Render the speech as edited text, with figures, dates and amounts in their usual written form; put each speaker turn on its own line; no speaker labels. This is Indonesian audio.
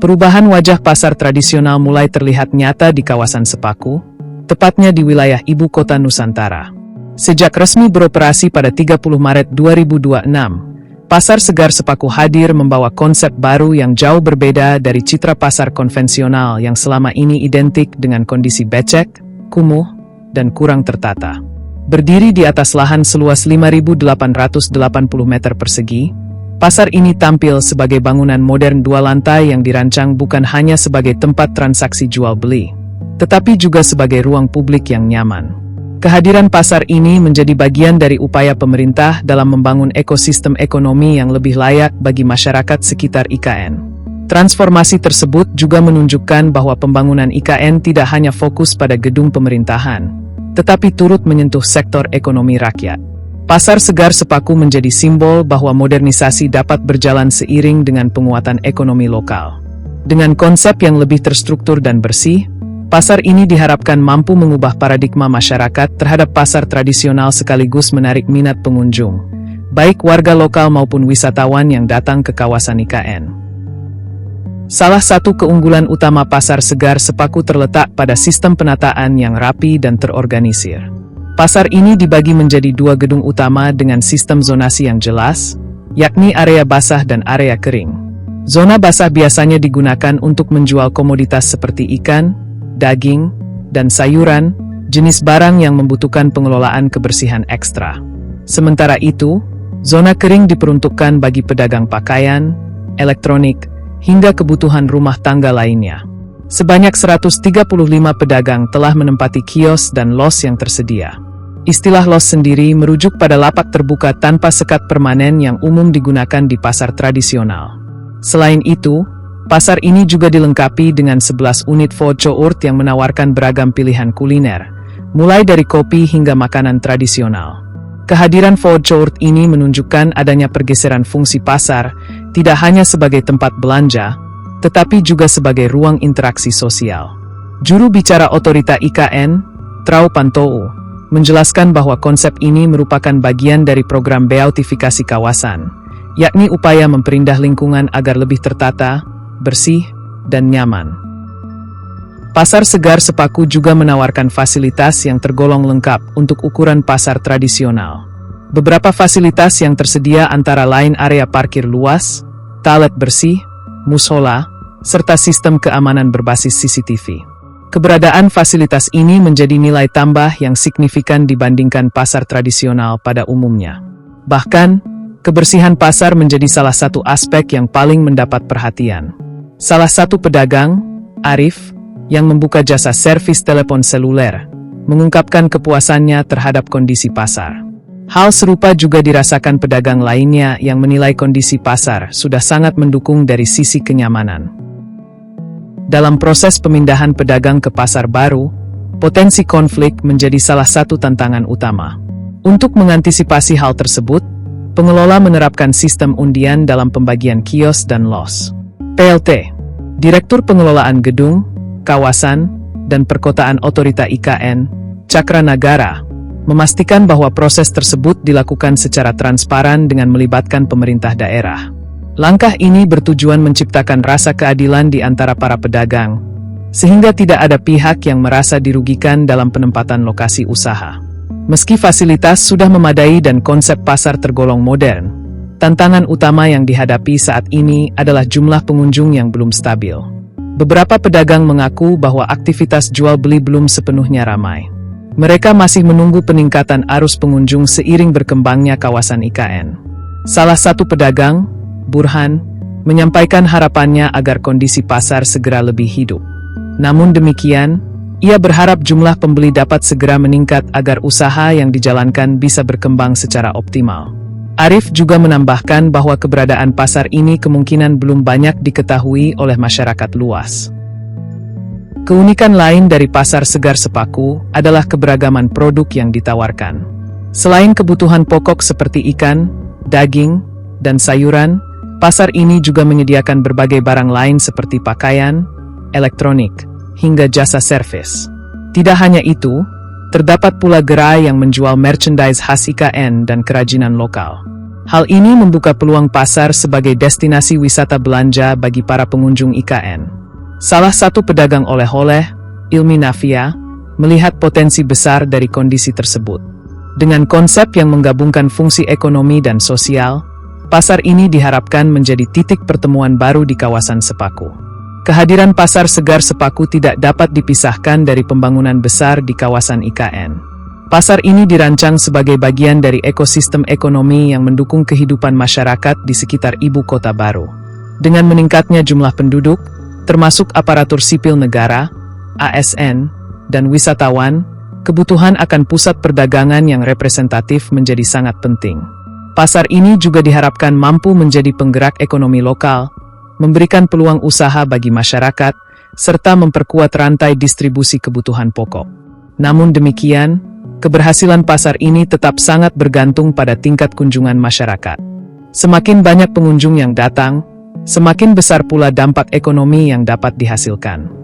Perubahan wajah pasar tradisional mulai terlihat nyata di kawasan Sepaku, tepatnya di wilayah ibu kota Nusantara. Sejak resmi beroperasi pada 30 Maret 2026, Pasar Segar Sepaku hadir membawa konsep baru yang jauh berbeda dari citra pasar konvensional yang selama ini identik dengan kondisi becek, kumuh, dan kurang tertata. Berdiri di atas lahan seluas 5.880 meter persegi, pasar ini tampil sebagai bangunan modern 2 lantai yang dirancang bukan hanya sebagai tempat transaksi jual-beli, tetapi juga sebagai ruang publik yang nyaman. Kehadiran pasar ini menjadi bagian dari upaya pemerintah dalam membangun ekosistem ekonomi yang lebih layak bagi masyarakat sekitar IKN. Transformasi tersebut juga menunjukkan bahwa pembangunan IKN tidak hanya fokus pada gedung pemerintahan, tetapi turut menyentuh sektor ekonomi rakyat. Pasar Segar Sepaku menjadi simbol bahwa modernisasi dapat berjalan seiring dengan penguatan ekonomi lokal. Dengan konsep yang lebih terstruktur dan bersih, pasar ini diharapkan mampu mengubah paradigma masyarakat terhadap pasar tradisional sekaligus menarik minat pengunjung, baik warga lokal maupun wisatawan yang datang ke kawasan IKN. Salah satu keunggulan utama Pasar Segar Sepaku terletak pada sistem penataan yang rapi dan terorganisir. Pasar ini dibagi menjadi 2 gedung utama dengan sistem zonasi yang jelas, yakni area basah dan area kering. Zona basah biasanya digunakan untuk menjual komoditas seperti ikan, daging, dan sayuran, jenis barang yang membutuhkan pengelolaan kebersihan ekstra. Sementara itu, zona kering diperuntukkan bagi pedagang pakaian, elektronik, hingga kebutuhan rumah tangga lainnya. Sebanyak 135 pedagang telah menempati kios dan los yang tersedia. Istilah los sendiri merujuk pada lapak terbuka tanpa sekat permanen yang umum digunakan di pasar tradisional. Selain itu, pasar ini juga dilengkapi dengan 11 unit food court yang menawarkan beragam pilihan kuliner, mulai dari kopi hingga makanan tradisional. Kehadiran food court ini menunjukkan adanya pergeseran fungsi pasar, tidak hanya sebagai tempat belanja, tetapi juga sebagai ruang interaksi sosial. Juru bicara Otorita IKN, Trau Pantou, menjelaskan bahwa konsep ini merupakan bagian dari program beautifikasi kawasan, yakni upaya memperindah lingkungan agar lebih tertata, bersih, dan nyaman. Pasar Segar Sepaku juga menawarkan fasilitas yang tergolong lengkap untuk ukuran pasar tradisional. Beberapa fasilitas yang tersedia antara lain area parkir luas, toilet bersih, musola, serta sistem keamanan berbasis CCTV. Keberadaan fasilitas ini menjadi nilai tambah yang signifikan dibandingkan pasar tradisional pada umumnya. Bahkan, kebersihan pasar menjadi salah satu aspek yang paling mendapat perhatian. Salah satu pedagang, Arif, yang membuka jasa servis telepon seluler, mengungkapkan kepuasannya terhadap kondisi pasar. Hal serupa juga dirasakan pedagang lainnya yang menilai kondisi pasar sudah sangat mendukung dari sisi kenyamanan. Dalam proses pemindahan pedagang ke pasar baru, potensi konflik menjadi salah satu tantangan utama. Untuk mengantisipasi hal tersebut, pengelola menerapkan sistem undian dalam pembagian kios dan los. PLT, Direktur Pengelolaan Gedung, Kawasan, dan Perkotaan Otorita IKN, Cakra Nagara, memastikan bahwa proses tersebut dilakukan secara transparan dengan melibatkan pemerintah daerah. Langkah ini bertujuan menciptakan rasa keadilan di antara para pedagang, sehingga tidak ada pihak yang merasa dirugikan dalam penempatan lokasi usaha. Meski fasilitas sudah memadai dan konsep pasar tergolong modern, tantangan utama yang dihadapi saat ini adalah jumlah pengunjung yang belum stabil. Beberapa pedagang mengaku bahwa aktivitas jual beli belum sepenuhnya ramai. Mereka masih menunggu peningkatan arus pengunjung seiring berkembangnya kawasan IKN. Salah satu pedagang, Burhan, menyampaikan harapannya agar kondisi pasar segera lebih hidup. Namun demikian, ia berharap jumlah pembeli dapat segera meningkat agar usaha yang dijalankan bisa berkembang secara optimal. Arif juga menambahkan bahwa keberadaan pasar ini kemungkinan belum banyak diketahui oleh masyarakat luas. Keunikan lain dari Pasar Segar Sepaku adalah keberagaman produk yang ditawarkan. Selain kebutuhan pokok seperti ikan, daging, dan sayuran, pasar ini juga menyediakan berbagai barang lain seperti pakaian, elektronik, hingga jasa servis. Tidak hanya itu, terdapat pula gerai yang menjual merchandise khas IKN dan kerajinan lokal. Hal ini membuka peluang pasar sebagai destinasi wisata belanja bagi para pengunjung IKN. Salah satu pedagang oleh-oleh, Ilmi Nafia, melihat potensi besar dari kondisi tersebut. Dengan konsep yang menggabungkan fungsi ekonomi dan sosial, pasar ini diharapkan menjadi titik pertemuan baru di kawasan Sepaku. Kehadiran pasar segar Sepaku tidak dapat dipisahkan dari pembangunan besar di kawasan IKN. Pasar ini dirancang sebagai bagian dari ekosistem ekonomi yang mendukung kehidupan masyarakat di sekitar ibu kota baru. Dengan meningkatnya jumlah penduduk, termasuk aparatur sipil negara, ASN, dan wisatawan, kebutuhan akan pusat perdagangan yang representatif menjadi sangat penting. Pasar ini juga diharapkan mampu menjadi penggerak ekonomi lokal, memberikan peluang usaha bagi masyarakat, serta memperkuat rantai distribusi kebutuhan pokok. Namun demikian, keberhasilan pasar ini tetap sangat bergantung pada tingkat kunjungan masyarakat. Semakin banyak pengunjung yang datang, semakin besar pula dampak ekonomi yang dapat dihasilkan.